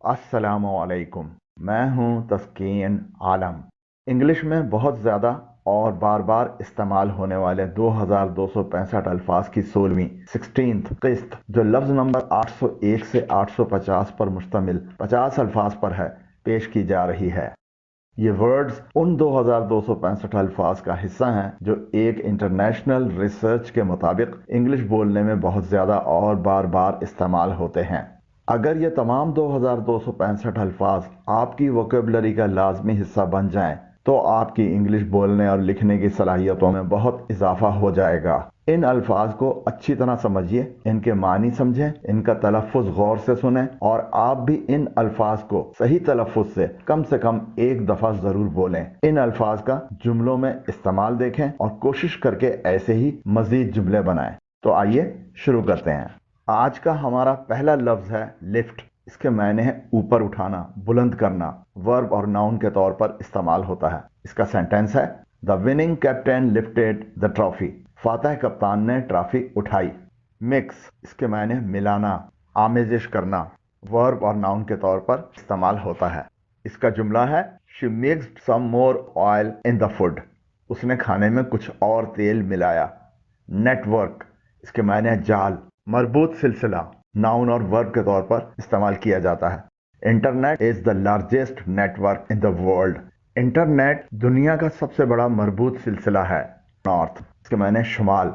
अस्सलामुअलैकुम। मैं हूं तस्कीन आलम। इंग्लिश में बहुत ज़्यादा और बार बार इस्तेमाल होने वाले 2265 अल्फाज की 16वीं 16th किस्त जो लफ्ज़ नंबर 801 से 850 पर मुश्तमिल 50 अल्फाज पर है, पेश की जा रही है। ये वर्ड्स उन 2265 अल्फाज का हिस्सा हैं जो एक इंटरनेशनल रिसर्च के मुताबिक इंग्लिश बोलने में बहुत ज़्यादा और बार बार इस्तेमाल होते हैं। अगर ये तमाम 2265 अल्फाज आपकी वोकेबलरी का लाजमी हिस्सा बन जाएं, तो आपकी इंग्लिश बोलने और लिखने की सलाहियतों में बहुत इजाफा हो जाएगा। इन अल्फाज को अच्छी तरह समझिए, इनके मानी समझें, इनका तलफ़ुज़ गौर से सुनें और आप भी इन अल्फाज को सही तलफ़ुज़ से कम एक दफ़ा ज़रूर बोलें। इन अल्फाज का जुमलों में इस्तेमाल देखें और कोशिश करके ऐसे ही मज़ीद जुमले बनाएं। तो आइए शुरू करते हैं। आज का हमारा पहला लफ्ज़ है लिफ्ट। इसके मायने है ऊपर उठाना, बुलंद करना। वर्ब और नाउन के तौर पर इस्तेमाल होता है। इसका सेंटेंस है the winning captain lifted the trophy. फातह कप्तान ने ट्रॉफी उठाई। मिक्स इसके मायने मिलाना, आमेजिश करना। वर्ब और नाउन के तौर पर इस्तेमाल होता है। इसका जुमला है she mixed some more oil in the food. उसने खाने में कुछ और तेल मिलाया। नेटवर्क इसके मायने है जाल, मरबूत सिलसिला। नाउन और वर्ब के तौर पर इस्तेमाल किया जाता है। Internet is the largest network in the world. Internet दुनिया का सबसे बड़ा मरबूत सिलसिला है। नॉर्थ इसके मायने शुमाल।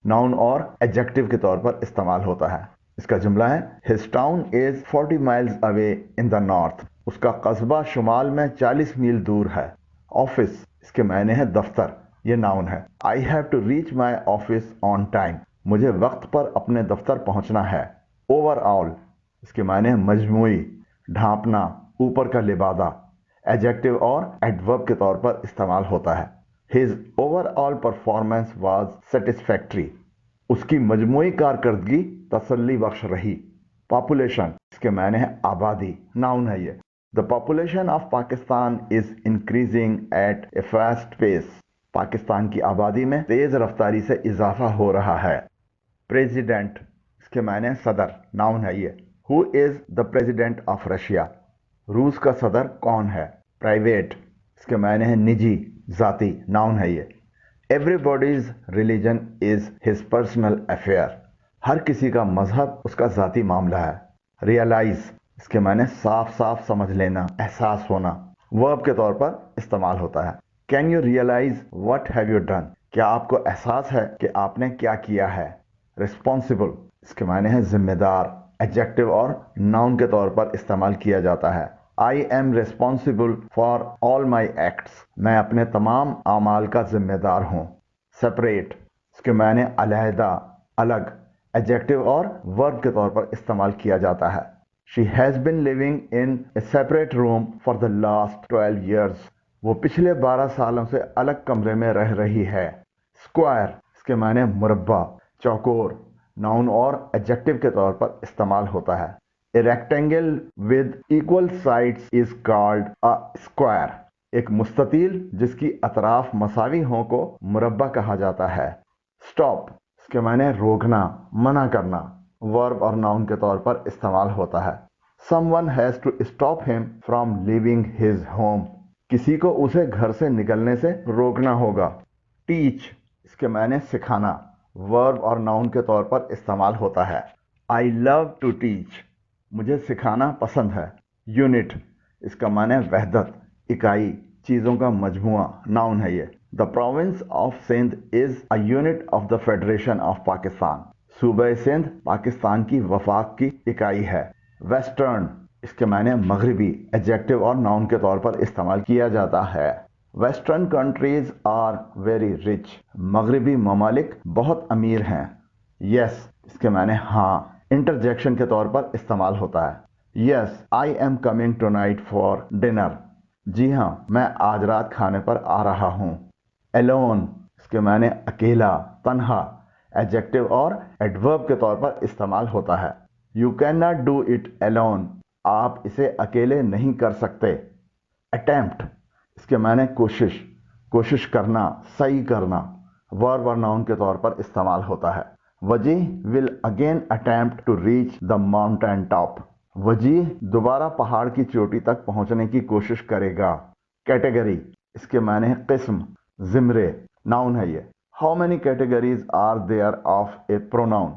नाउन और एडजेक्टिव के तौर पर इस्तेमाल होता है। इसका जुमला है his town is 40 miles away in the north. उसका कस्बा शुमाल में 40 मील दूर है। ऑफिस इसके मायने है दफ्तर। ये नाउन है। I have to reach my office on time. मुझे वक्त पर अपने दफ्तर पहुंचना है। ओवरऑल इसके मायने मजमूई, ढांपना, ऊपर का लिबादा। एडजेक्टिव और एडवर्ब के तौर पर इस्तेमाल होता है। His overall performance was satisfactory. उसकी मजमूई कारकर्दगी तसल्ली बख्श रही। पॉपुलेशन इसके मायने है आबादी। नाउन है ये। The population of Pakistan is increasing at a fast pace. Pakistan की आबादी में तेज रफ्तारी से इजाफा हो रहा है। प्रेसिडेंट इसके मायने सदर। नाउन है ये। Who is the president of Russia. रूस का सदर कौन है। प्राइवेट इसके मायने है निजी, जाती। नाउन है ये। Everybody's religion is his personal affair. हर किसी का मजहब उसका जाती मामला है। रियलाइज इसके मायने साफ साफ समझ लेना, एहसास होना। वर्ब के तौर पर इस्तेमाल होता है। Can you realise what have you done. क्या आपको एहसास है कि आपने क्या किया है। रिस्पॉन्सिबल इसके मायने है जिम्मेदार। एडजेक्टिव और नाउन के तौर पर इस्तेमाल किया जाता है। I am responsible for all my acts. मैं अपने तमाम आमाल का जिम्मेदार हूँ। सेपरेट इसके मायने अलहदा, अलग। एडजेक्टिव और वर्ब के तौर पर इस्तेमाल किया जाता है। She has been living in A separate room for the last 12 years. वो पिछले 12 सालों से अलग कमरे में रह रही है। स्क्वायर इसके मायने मुरब्बा, चौकोर। नाउन और एडजेक्टिव के तौर पर इस्तेमाल होता है। A rectangle with equal sides is called a square. एक मुस्ततील जिसकी अतराफ मसावी हों को मुरब्बा कहा जाता है। स्टॉप इसके मायने रोकना, मना करना। वर्ब और नाउन के तौर पर इस्तेमाल होता है। Someone has to stop him from leaving his home. किसी को उसे घर से निकलने से रोकना होगा। टीच इसके मायने सिखाना। वर्ब और नाउन के तौर पर इस्तेमाल होता है। I love to teach. मुझे सिखाना पसंद है। यूनिट इसका माने वहदत, इकाई, चीज़ों का मजमुआ। नाउन है ये। The province of Sindh is a unit of the federation of Pakistan. सूबे सिंध पाकिस्तान की वफाक की इकाई है। वेस्टर्न इसके माने मगरबी। एडजेक्टिव और नाउन के तौर पर इस्तेमाल किया जाता है। Western countries are very rich. मगरबी ममालिक बहुत अमीर हैं। यस इसके माने हाँ। इंटरजेक्शन के तौर पर इस्तेमाल होता है। Yes I am coming tonight for dinner. जी हाँ, मैं आज रात खाने पर आ रहा हूँ। एलोन इसके माने अकेला, तन्हा। एडजेक्टिव और एडवर्ब के तौर पर इस्तेमाल होता है। You can not do it alone. आप इसे अकेले नहीं कर सकते। अटेम्प्ट इसके माने कोशिश, कोशिश करना, सही करना। वर्ब और नाउन के तौर पर इस्तेमाल होता है। Wajih will again attempt to reach the mountain top. Wajih दोबारा पहाड़ की चोटी तक पहुंचने की कोशिश करेगा। कैटेगरी, इसके माने हैं किस्म, जिमरे, नाउन है ये। How many categories are there of a pronoun,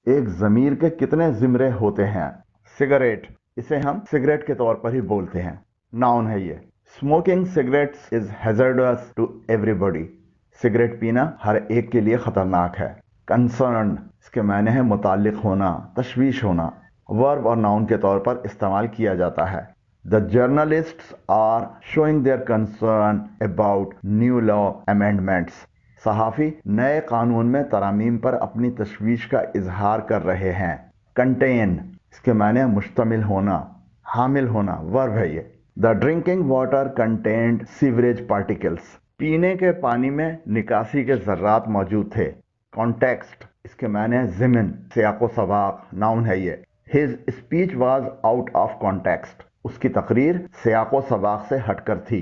एक जमीर के कितने जिमरे होते हैं। सिगरेट, इसे हम सिगरेट के तौर पर ही बोलते हैं, नाउन है ये। Smoking cigarettes is hazardous to everybody, cigarette पीना हर एक के लिए खतरनाक है। कंसर्न, इसके माने हैं मुताल्लिक होना, तशवीश होना, वर्ब और नाउन के तौर पर इस्तेमाल किया जाता है। The journalists are showing their concern about new law amendments, सहाफ़ी नए कानून में तरामीम पर अपनी तशवीश का इजहार कर रहे हैं। कंटेन, इसके माने मुश्तमिल होना, हामिल होना, वर्ब है ये। The drinking water contained sewerage particles, पीने के पानी में निकासी के ज़र्रात मौजूद थे। कॉन्टेक्स्ट, इसके माने ज़िमन, सियाक़ो सबाक़, नाउन है ये। His speech was out of context, उसकी तकरीर सियाक़ो सबाक़ से हटकर थी।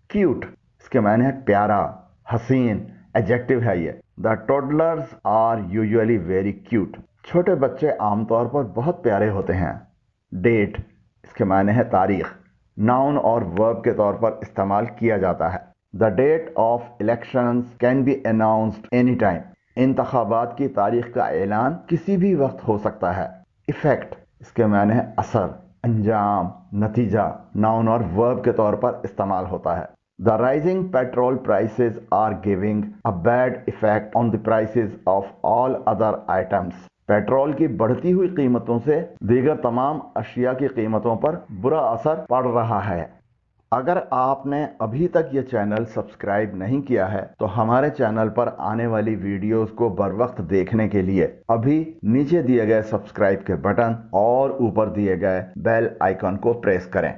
क्यूट, इसके माने है प्यारा, हसीन, एडजेक्टिव है ये। The toddlers are usually very cute, छोटे बच्चे आमतौर पर बहुत प्यारे होते हैं। डेट, इसके माने है तारीख, नाउन और वर्ब के तौर पर इस्तेमाल किया जाता है। The date of elections can be announced any time, इंतखाबात की तारीख का ऐलान किसी भी वक्त हो सकता है। इफेक्ट, इसके माने है असर, अंजाम, नतीजा, नाउन और वर्ब के तौर पर इस्तेमाल होता है। The rising petrol prices are giving a bad effect on the prices of all other items, petrol की बढ़ती हुई कीमतों से दीगर तमाम अशिया की कीमतों पर बुरा असर पड़ रहा है। अगर आपने अभी तक ये चैनल सब्सक्राइब नहीं किया है तो हमारे चैनल पर आने वाली वीडियोस को बर वक्त देखने के लिए अभी नीचे दिए गए सब्सक्राइब के बटन और ऊपर दिए गए बेल आइकन को प्रेस करें।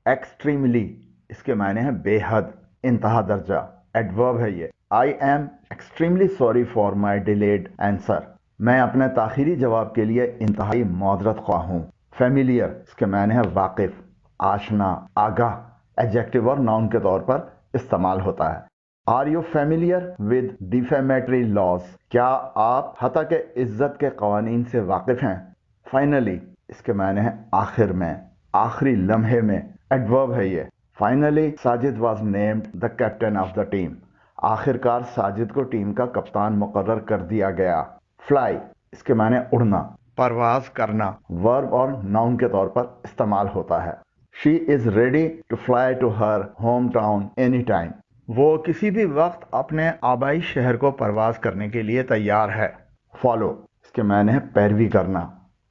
एक्सट्रीमली, इसके मायने हैं बेहद, इंतहा दर्जा, एडवर्ब है ये। I am extremely sorry for my delayed answer, मैं अपने ताखिरी जवाब के लिए इंतहाई मौजरत ख्वाह हूँ। फेमिलियर, इसके मायने हैं वाकिफ, आशना, आगाह, एडजेक्टिव और नाउन के तौर पर इस्तेमाल होता है। Are you familiar with defamatory laws, क्या आप हतक इज्जत के कवानीन से वाकिफ हैं। फाइनली, इसके मायने हैं आखिर में, आखिरी लम्हे में, एडवर्ब है ये। Finally Sajid was named the captain of the team, आखिरकार साजिद को टीम का कप्तान मुकर्रर कर दिया गया। फ्लाई, इसके माने उड़ना, परवाज करना, वर्ब और नाउन के तौर पर इस्तेमाल होता है। She is ready to fly to her home town any time, वो किसी भी वक्त अपने आबाई शहर को परवाज करने के लिए तैयार है। फॉलो, इसके माने है पैरवी करना,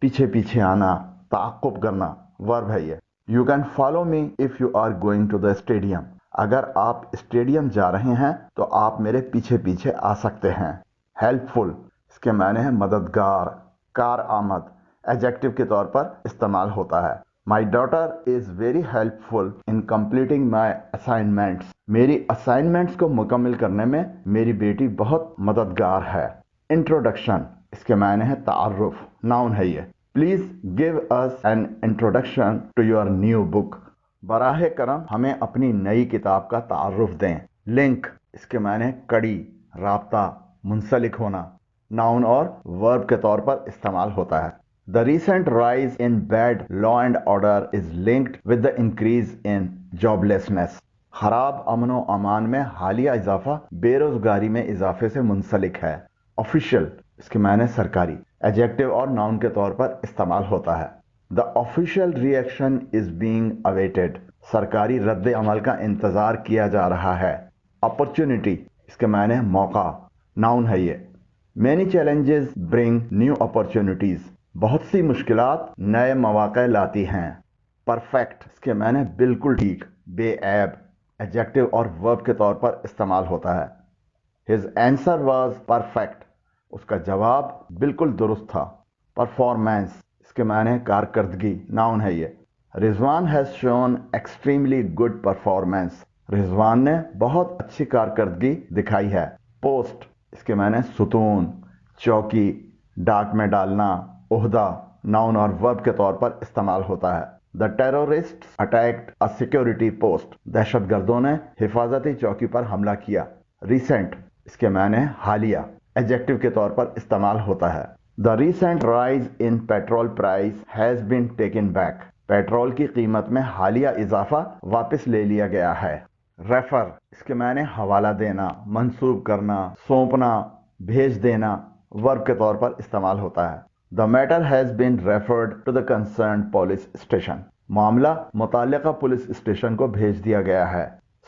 पीछे पीछे आना, ताक़ुब करना, वर्ब है ये। You can follow me if you are going to the stadium, अगर आप स्टेडियम जा रहे हैं तो आप मेरे पीछे पीछे आ सकते हैं। हेल्पफुल, इसके माने है मददगार, कार आमद, एडजेक्टिव के तौर पर इस्तेमाल होता है। My daughter is very helpful in completing my assignments, मेरी असाइनमेंट्स को मुकम्मल करने में मेरी बेटी बहुत मददगार है। इंट्रोडक्शन, इसके मायने है तारुफ, नाउन है ये। Please give us an introduction to your new book, बराह करम हमें अपनी नई किताब का तारुफ दें। लिंक, इसके मायने है कड़ी, राब्ता, मुंसलिक होना, नाउन और वर्ब के तौर पर इस्तेमाल होता है। The recent rise in bad law and order is linked with the increase in joblessness. खराब अमनो अमान में हालिया इजाफा बेरोजगारी में इजाफे से मुंसलिक है। ऑफिशियल, इसके मायने सरकारी, एडजेक्टिव और नाउन के तौर पर इस्तेमाल होता है। The official reaction is being awaited, सरकारी रद्द अमल का इंतजार किया जा रहा है। अपॉर्चुनिटी, इसके मायने मौका, नाउन है ये। Many challenges bring new opportunities, बहुत सी मुश्किलात नए मौके लाती हैं। परफेक्ट, इसके माने बिल्कुल ठीक, बेऐब, एडजेक्टिव और वर्ब के तौर पर इस्तेमाल होता है। His answer was perfect, उसका जवाब बिल्कुल दुरुस्त था। परफॉर्मेंस, इसके माने कारकर्दगी, नाउन है ये। Rizwan has shown extremely good performance, Rizwan ने बहुत अच्छी कारकर्दगी दिखाई है। पोस्ट, इसके माने सुतून, चौकी, डाक में डालना, ओहदा, नाउन और वर्ब के तौर पर इस्तेमाल होता है। The terrorist attacked a security post, दहशतगर्दों ने हिफाजती चौकी पर हमला किया। रिसेंट, इसके माने हालिया, एडजेक्टिव के तौर पर इस्तेमाल होता है। The recent rise in petrol price has been taken back. Petrol की कीमत में हालिया इजाफा वापस ले लिया गया है। रेफर इसके माने हवाला देना, मंसूब करना, सौंपना, भेज देना वर्ब के तौर पर इस्तेमाल होता है। The matter has been referred to the concerned police station. मामला मुताल्लिका पुलिस स्टेशन को भेज दिया गया है।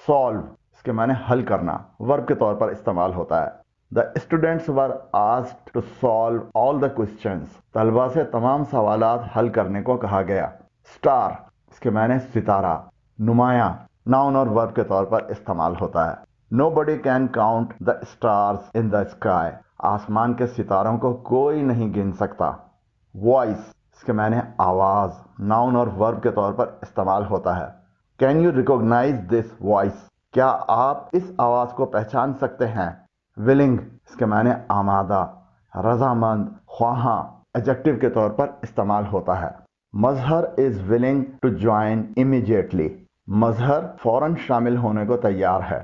Solve इसके माने हल करना वर्ब के तौर पर इस्तेमाल होता है। The students were asked to solve all the questions. तलबा से तमाम सवालात हल करने को कहा गया। Star इसके माने सितारा, नुमाया नाउन और वर्ब के तौर पर इस्तेमाल होता है। Nobody can count the stars in the sky. आसमान के सितारों को कोई नहीं गिन सकता। Voice इसके माने आवाज नाउन और वर्ब के तौर पर इस्तेमाल होता है। Can you recognize this voice? क्या आप इस आवाज को पहचान सकते हैं? Willing इसके माने आमादा, रजामंद, ख्वाहां एडजेक्टिव के तौर पर इस्तेमाल होता है। Mazhar is willing to join immediately. Mazhar फौरन शामिल होने को तैयार है।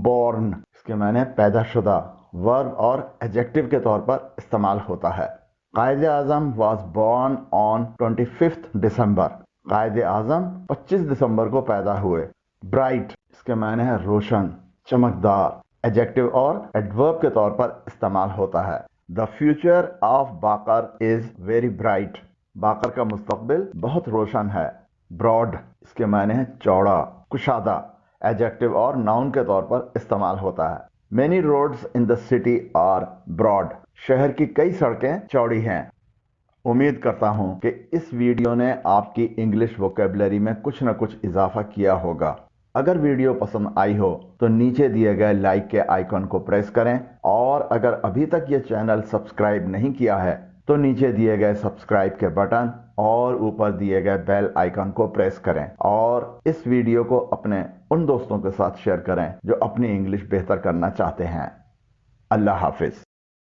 Born इसके माने पैदाशुदा वर्ब और एडजेक्टिव के तौर पर इस्तेमाल होता है। कायद आजम वॉज बॉर्न ऑन 25 दिसंबर। कायद आजम 25 दिसंबर को पैदा हुए। ब्राइट इसके माने है रोशन, चमकदार एडजेक्टिव और एडवर्ब के तौर पर इस्तेमाल होता है। The future of Baqar is very bright. Baqar का मुस्तकबिल बहुत रोशन है। ब्रॉड इसके माने है चौड़ा, कुशादा एडजेक्टिव और नाउन के तौर पर इस्तेमाल होता है। Many roads in the city are broad. शहर की कई सड़कें चौड़ी हैं। उम्मीद करता हूं कि इस वीडियो ने आपकी इंग्लिश वोकेबलरी में कुछ न कुछ इजाफा किया होगा। अगर वीडियो पसंद आई हो तो नीचे दिए गए लाइक के आइकन को प्रेस करें और अगर अभी तक ये चैनल सब्सक्राइब नहीं किया है तो नीचे दिए गए सब्सक्राइब के बटन और ऊपर दिए गए बेल आइकन को प्रेस करें और इस वीडियो को अपने उन दोस्तों के साथ शेयर करें जो अपनी इंग्लिश बेहतर करना चाहते हैं। अल्लाह हाफिज।